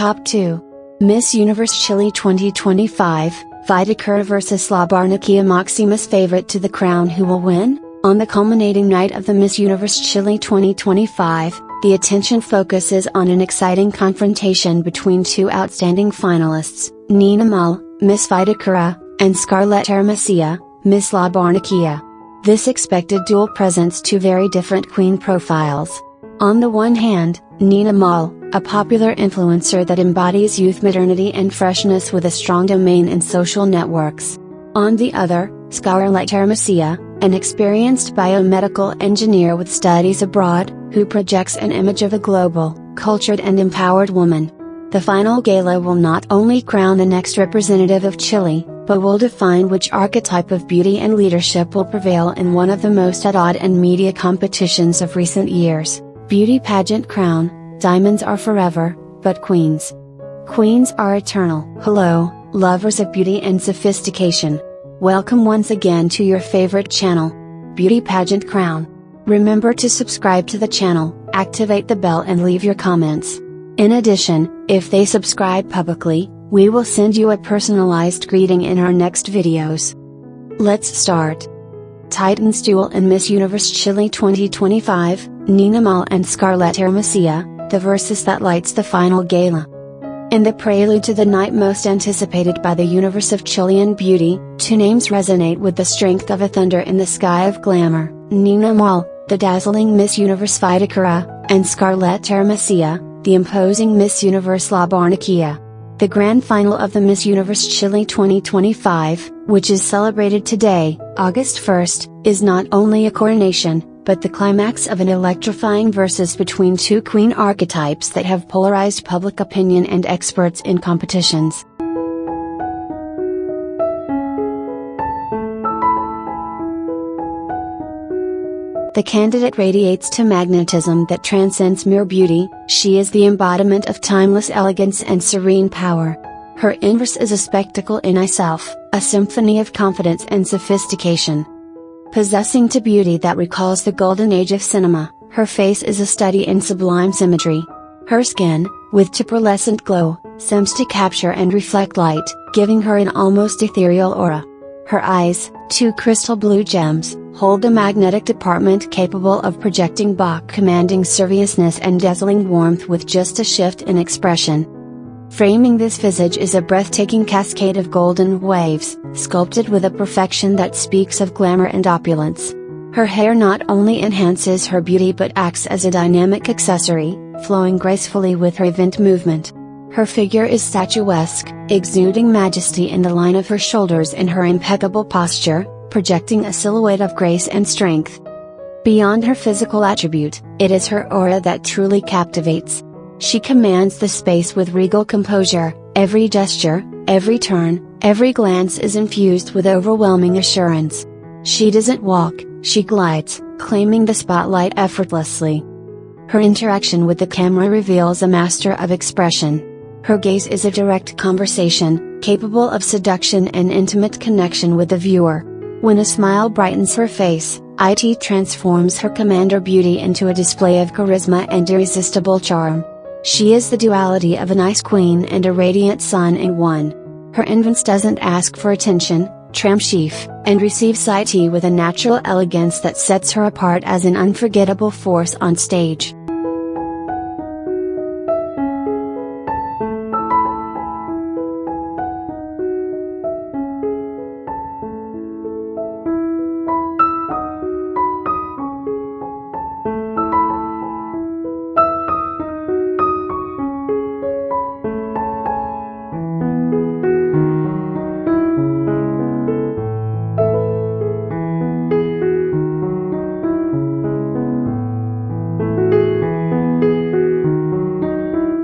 Top 2. Miss Universe Chile 2025, Vitacura vs La Barnechea. Maxima's favorite to the crown. Who will win? On the culminating night of the Miss Universe Chile 2025, the attention focuses on an exciting confrontation between two outstanding finalists, Moll, Miss Vitacura, and Scarlette Hermosilla, Miss La Barnechea. This expected duel presents two very different queen profiles. On the one hand, Moll, a popular influencer that embodies youth, modernity and freshness with a strong domain in social networks. On the other, Scarlette Hermosilla, an experienced biomedical engineer with studies abroad, who projects an image of a global, cultured and empowered woman. The final gala will not only crown the next representative of Chile, but will define which archetype of beauty and leadership will prevail in one of the most admired and media competitions of recent years. Beauty pageant crown: diamonds are forever, but queens are eternal. Hello, lovers of beauty and sophistication. Welcome once again to your favorite channel, Beauty Pageant Crown. Remember to subscribe to the channel, activate the bell and leave your comments. In addition, if they subscribe publicly, we will send you a personalized greeting in our next videos. Let's start. Titans duel in Miss Universe Chile 2025, Moll and Scarlette Hermosilla, the versus that lights the final gala. In the prelude to the night most anticipated by the universe of Chilean beauty, two names resonate with the strength of a thunder in the sky of glamour: Moll, the dazzling Miss Universe Vitacura, and Scarlette Hermosilla, the imposing Miss Universe La Barnechea. The grand final of the Miss Universe Chile 2025, which is celebrated today, August 1st, is not only a coronation, but the climax of an electrifying versus between two queen archetypes that have polarized public opinion and experts in competitions. The candidate radiates to magnetism that transcends mere beauty. She is the embodiment of timeless elegance and serene power. Her inverse is a spectacle in itself, a symphony of confidence and sophistication. Possessing to beauty that recalls the golden age of cinema, her face is a study in sublime symmetry. Her skin, with pearlescent glow, seems to capture and reflect light, giving her an almost ethereal aura. Her eyes, two crystal blue gems, hold a magnetic department capable of projecting commanding seriousness and dazzling warmth with just a shift in expression. Framing this visage is a breathtaking cascade of golden waves, sculpted with a perfection that speaks of glamour and opulence. Her hair not only enhances her beauty but acts as a dynamic accessory, flowing gracefully with her event movement. Her figure is statuesque, exuding majesty in the line of her shoulders and her impeccable posture, projecting a silhouette of grace and strength. Beyond her physical attribute, it is her aura that truly captivates. She commands the space with regal composure. Every gesture, every turn, every glance is infused with overwhelming assurance. She doesn't walk, she glides, claiming the spotlight effortlessly. Her interaction with the camera reveals a master of expression. Her gaze is a direct conversation, capable of seduction and intimate connection with the viewer. When a smile brightens her face, it transforms her commander beauty into a display of charisma and irresistible charm. She is the duality of an ice queen and a radiant sun in one. Her invenance doesn't ask for attention, tramschief, and receives it with a natural elegance that sets her apart as an unforgettable force on stage.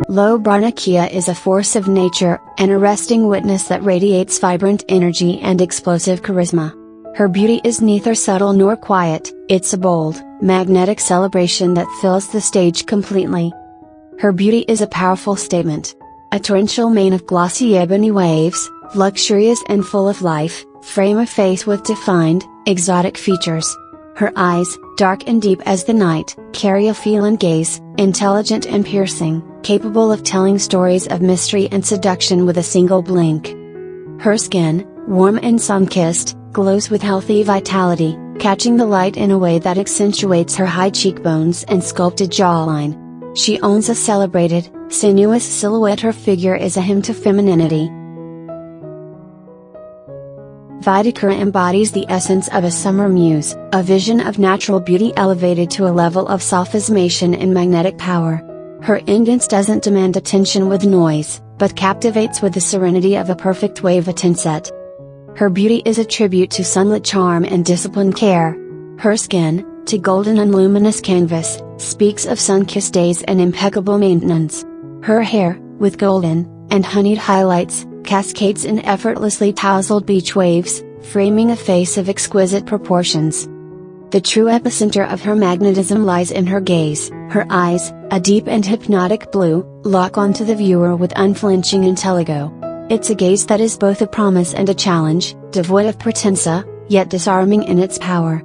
La Barnechea is a force of nature, an arresting witness that radiates vibrant energy and explosive charisma. Her beauty is neither subtle nor quiet, it's a bold, magnetic celebration that fills the stage completely. Her beauty is a powerful statement. A torrential mane of glossy ebony waves, luxurious and full of life, frame a face with defined, exotic features. Her eyes, dark and deep as the night, carry a feline gaze, intelligent and piercing, capable of telling stories of mystery and seduction with a single blink. Her skin, warm and sun-kissed, glows with healthy vitality, catching the light in a way that accentuates her high cheekbones and sculpted jawline. She owns a celebrated, sinuous silhouette. Her figure is a hymn to femininity. Vitacura embodies the essence of a summer muse, a vision of natural beauty elevated to a level of sophismation and magnetic power. Her indence doesn't demand attention with noise, but captivates with the serenity of a perfect wave sunset. Her beauty is a tribute to sunlit charm and disciplined care. Her skin, to golden and luminous canvas, speaks of sun-kissed days and impeccable maintenance. Her hair, with golden and honeyed highlights, cascades in effortlessly tousled beach waves, framing a face of exquisite proportions. The true epicenter of her magnetism lies in her gaze. Her eyes, a deep and hypnotic blue, lock onto the viewer with unflinching intelligo. It's a gaze that is both a promise and a challenge, devoid of pretense, yet disarming in its power.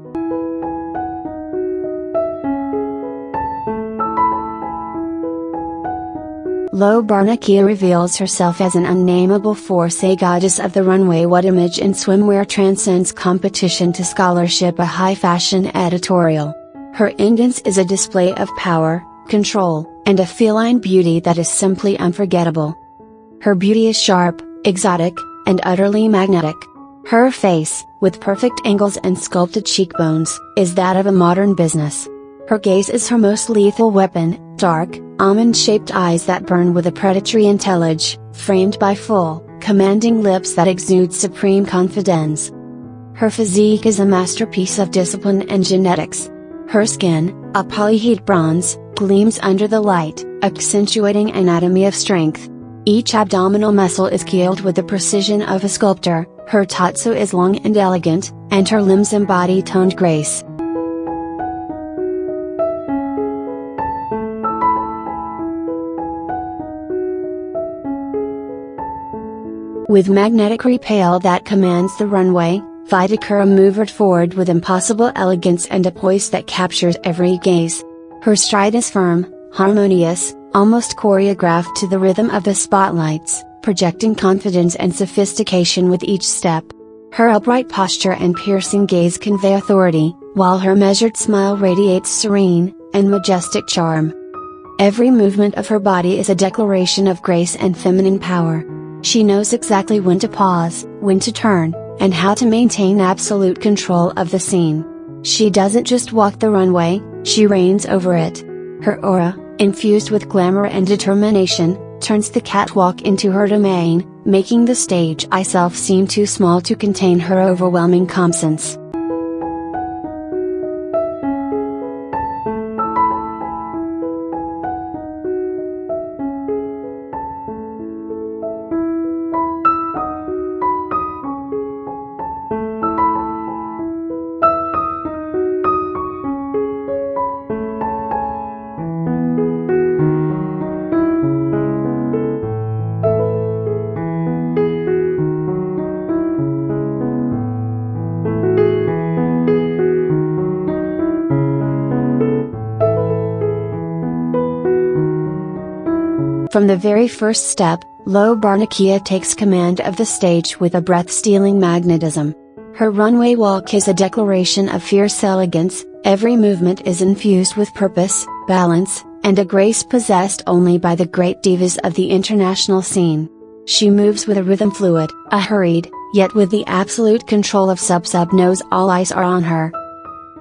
La Barnechea reveals herself as an unnameable force, a goddess of the runway. What image in swimwear transcends competition to scholarship? A high fashion editorial. Her indence is a display of power, control, and a feline beauty that is simply unforgettable. Her beauty is sharp, exotic, and utterly magnetic. Her face, with perfect angles and sculpted cheekbones, is that of a modern business. Her gaze is her most lethal weapon, dark, almond-shaped eyes that burn with a predatory intelligence, framed by full, commanding lips that exude supreme confidence. Her physique is a masterpiece of discipline and genetics. Her skin, a polyhedral bronze, gleams under the light, accentuating anatomy of strength. Each abdominal muscle is keeled with the precision of a sculptor. Her torso is long and elegant, and her limbs embody toned grace. With magnetic repel that commands the runway, Vitacura moved forward with impossible elegance and a poise that captures every gaze. Her stride is firm, harmonious, almost choreographed to the rhythm of the spotlights, projecting confidence and sophistication with each step. Her upright posture and piercing gaze convey authority, while her measured smile radiates serene and majestic charm. Every movement of her body is a declaration of grace and feminine power. She knows exactly when to pause, when to turn, and how to maintain absolute control of the scene. She doesn't just walk the runway, she reigns over it. Her aura, infused with glamour and determination, turns the catwalk into her domain, making the stage itself seem too small to contain her overwhelming competence. From the very first step, La Barnechea takes command of the stage with a breath-stealing magnetism. Her runway walk is a declaration of fierce elegance. Every movement is infused with purpose, balance, and a grace possessed only by the great divas of the international scene. She moves with a rhythm fluid, a hurried, yet with the absolute control of sub knows all eyes are on her.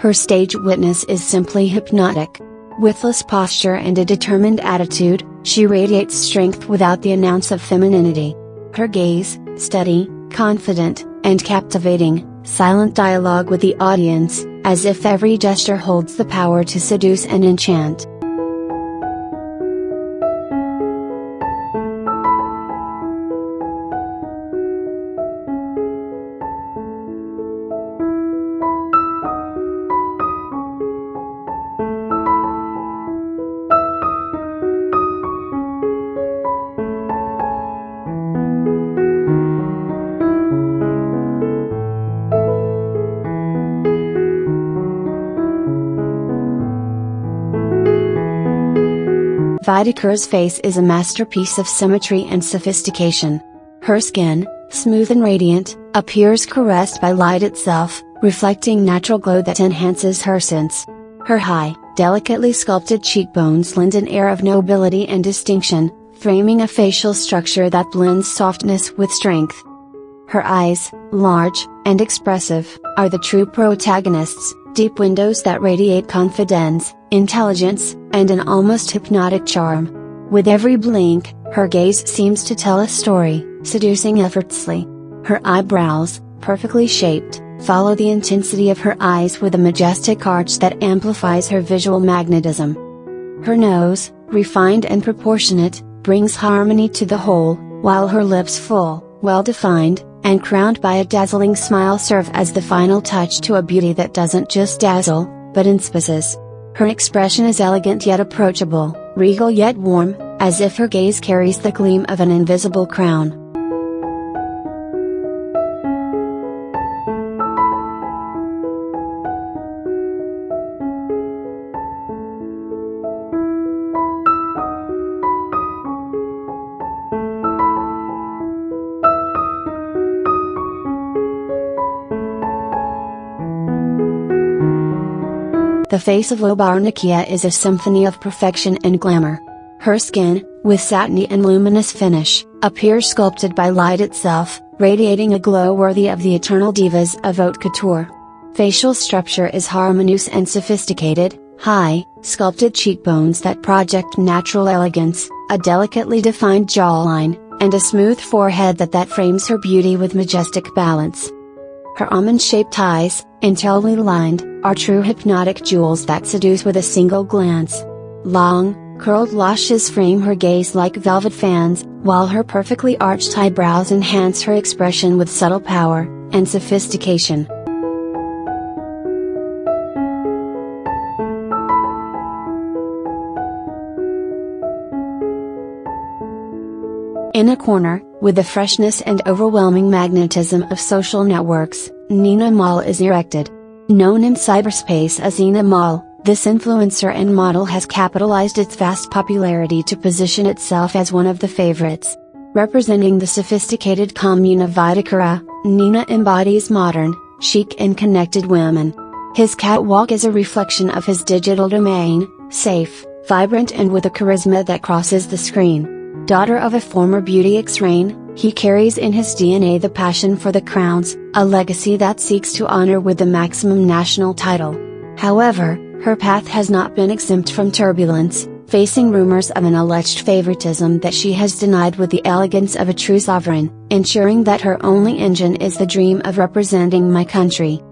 Her stage witness is simply hypnotic. With less posture and a determined attitude, she radiates strength without the ounce of femininity. Her gaze, steady, confident, and captivating, silent dialogue with the audience, as if every gesture holds the power to seduce and enchant. Vitacura's face is a masterpiece of symmetry and sophistication. Her skin, smooth and radiant, appears caressed by light itself, reflecting natural glow that enhances her sense. Her high, delicately sculpted cheekbones lend an air of nobility and distinction, framing a facial structure that blends softness with strength. Her eyes, large and expressive, are the true protagonists, deep windows that radiate confidence, intelligence, and an almost hypnotic charm. With every blink, her gaze seems to tell a story, seducing effortlessly. Her eyebrows, perfectly shaped, follow the intensity of her eyes with a majestic arch that amplifies her visual magnetism. Her nose, refined and proportionate, brings harmony to the whole, while her lips full, well-defined, and crowned by a dazzling smile serve as the final touch to a beauty that doesn't just dazzle, but inspices. Her expression is elegant yet approachable, regal yet warm, as if her gaze carries the gleam of an invisible crown. The face of La Barnechea is a symphony of perfection and glamour. Her skin, with satiny and luminous finish, appears sculpted by light itself, radiating a glow worthy of the eternal divas of haute couture. Facial structure is harmonious and sophisticated, high, sculpted cheekbones that project natural elegance, a delicately defined jawline, and a smooth forehead that frames her beauty with majestic balance. Her almond-shaped eyes, intensely lined, are true hypnotic jewels that seduce with a single glance. Long, curled lashes frame her gaze like velvet fans, while her perfectly arched eyebrows enhance her expression with subtle power and sophistication. In a corner, with the freshness and overwhelming magnetism of social networks, Nina Moll is erected. Known in cyberspace as Nina Moll, this influencer and model has capitalized its vast popularity to position itself as one of the favorites. Representing the sophisticated commune of Vitacura, Nina embodies modern, chic and connected women. His catwalk is a reflection of his digital domain, safe, vibrant and with a charisma that crosses the screen. Daughter of a former beauty X-Rain, he carries in his DNA the passion for the crowns, a legacy that seeks to honor with the maximum national title. However, her path has not been exempt from turbulence, facing rumors of an alleged favoritism that she has denied with the elegance of a true sovereign, ensuring that her only engine is the dream of representing my country.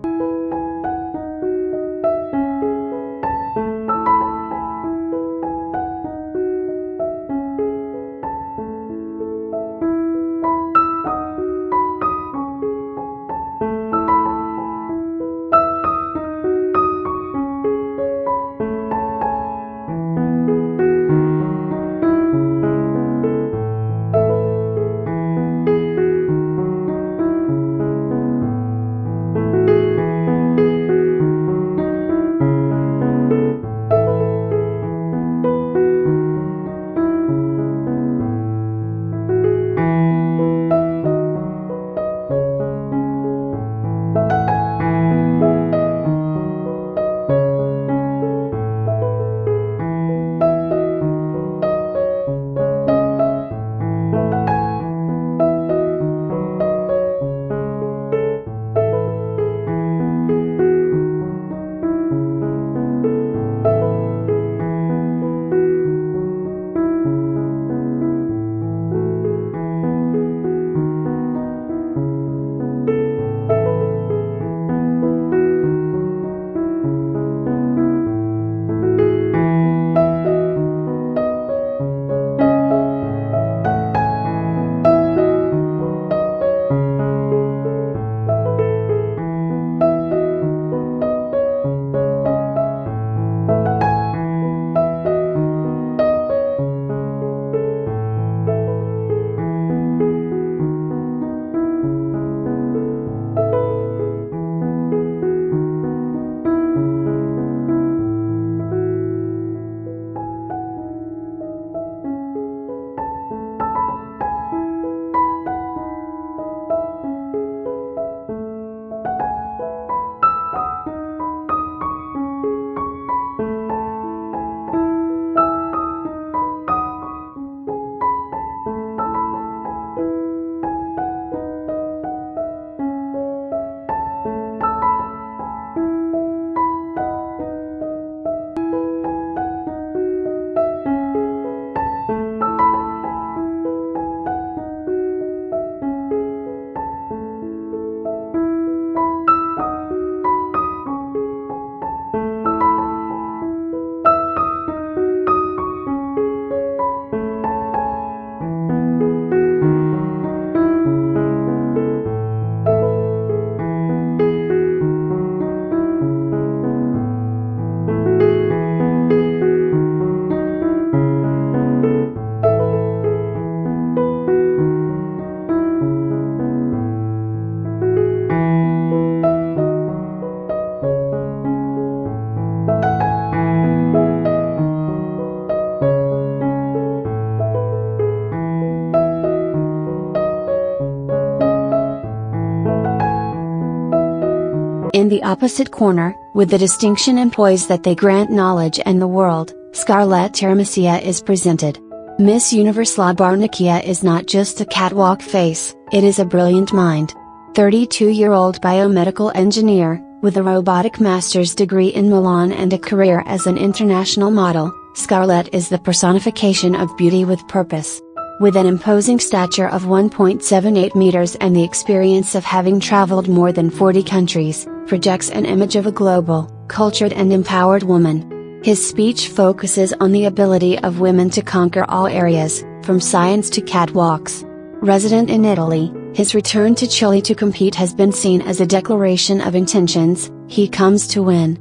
In the opposite corner, with the distinction and poise that they grant knowledge and the world, Scarlette Hermosilla is presented. Miss Universe La Barnechea is not just a catwalk face, it is a brilliant mind. 32-year-old biomedical engineer, with a robotic master's degree in Milan and a career as an international model, Scarlette is the personification of beauty with purpose. With an imposing stature of 1.78 meters and the experience of having traveled more than 40 countries, projects an image of a global, cultured and empowered woman. His speech focuses on the ability of women to conquer all areas, from science to catwalks. Resident in Italy, his return to Chile to compete has been seen as a declaration of intentions. He comes to win.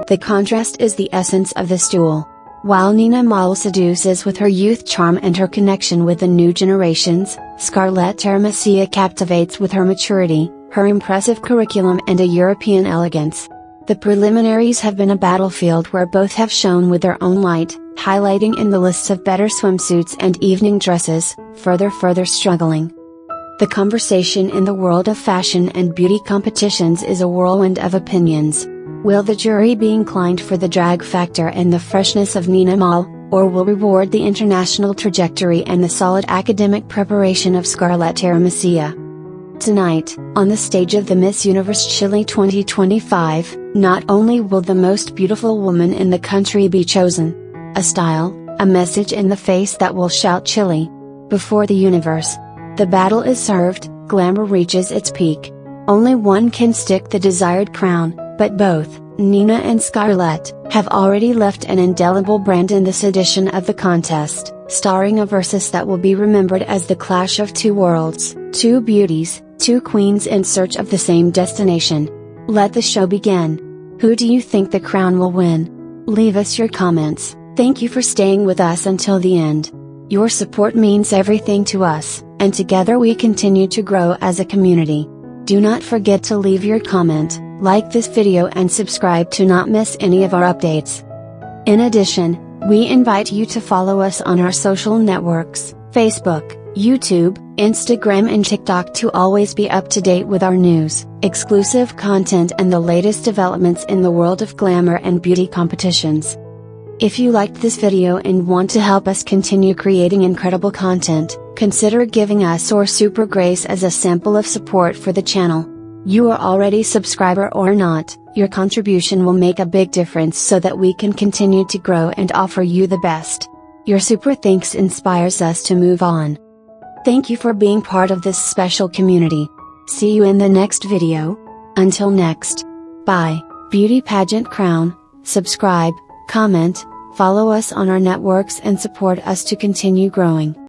The contrast is the essence of the stool. While Nina Moll seduces with her youth charm and her connection with the new generations, Scarlette Hermosilla captivates with her maturity, her impressive curriculum and a European elegance. The preliminaries have been a battlefield where both have shone with their own light, highlighting in the lists of better swimsuits and evening dresses, further struggling. The conversation in the world of fashion and beauty competitions is a whirlwind of opinions. Will the jury be inclined for the drag factor and the freshness of Nina Moll, or will reward the international trajectory and the solid academic preparation of Scarlette Hermosilla? Tonight, on the stage of the Miss Universe Chile 2025, not only will the most beautiful woman in the country be chosen. A style, a message in the face that will shout Chile. Before the universe. The battle is served, glamour reaches its peak. Only one can stick the desired crown, but both, Nina and Scarlette, have already left an indelible brand in this edition of the contest, starring a versus that will be remembered as the clash of two worlds, two beauties, two queens in search of the same destination. Let the show begin. Who do you think the crown will win? Leave us your comments. Thank you for staying with us until the end. Your support means everything to us, and together we continue to grow as a community. Do not forget to leave your comment, like this video and subscribe to not miss any of our updates. In addition, we invite you to follow us on our social networks, Facebook, YouTube, Instagram and TikTok to always be up to date with our news, exclusive content and the latest developments in the world of glamour and beauty competitions. If you liked this video and want to help us continue creating incredible content, consider giving us or Super Grace as a sample of support for the channel. You are already subscriber or not, your contribution will make a big difference so that we can continue to grow and offer you the best. Your super thanks inspires us to move on. Thank you for being part of this special community. See you in the next video. Until next. Bye. Beauty pageant crown, subscribe, comment, follow us on our networks and support us to continue growing.